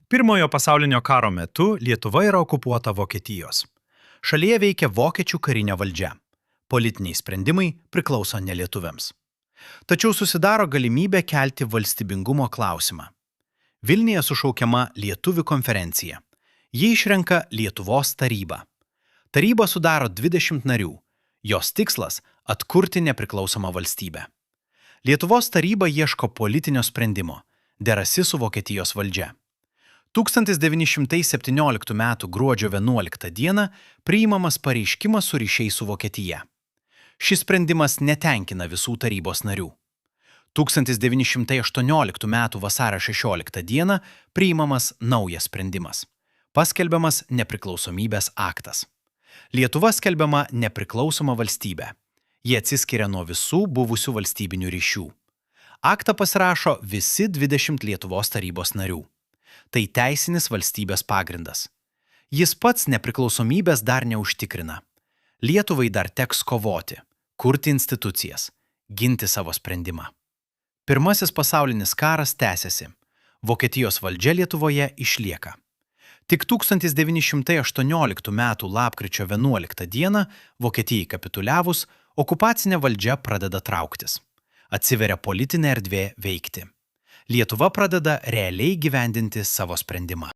Pirmojo pasaulinio karo metu Lietuva yra okupuota Vokietijos. Šalyje veikia vokiečių karinė valdžia. Politiniai sprendimai priklauso nelietuviams. Tačiau susidaro galimybė kelti valstybingumo klausimą. Vilniuje sušaukiama Lietuvių konferencija. Ji išrenka Lietuvos tarybą. Taryba sudaro 20 narių. Jos tikslas – atkurti nepriklausomą valstybę. Lietuvos taryba ieško politinio sprendimo, derasi su Vokietijos valdžia. 1917 m. gruodžio 11 d. priimamas pareiškimas su ryšiais su Vokietija. Šis sprendimas netenkina visų tarybos narių. 1918 m. vasario 16 d. priimamas naujas sprendimas. Paskelbiamas nepriklausomybės aktas. Lietuva skelbiama nepriklausoma valstybė. Jie atsiskiria nuo visų buvusių valstybinių ryšių. Aktą pasirašo visi 20 Lietuvos tarybos narių. Tai teisinis valstybės pagrindas. Jis pats nepriklausomybės dar neužtikrina. Lietuvai dar teks kovoti, kurti institucijas, ginti savo sprendimą. Pirmasis pasaulinis karas tęsiasi. Vokietijos valdžia Lietuvoje išlieka. Tik 1918 m. lapkričio 11 d. Vokietijai kapituliavus, okupacinė valdžia pradeda trauktis. Atsiveria politinė erdvė veikti. Lietuva pradeda realiai gyvendinti savo sprendimą.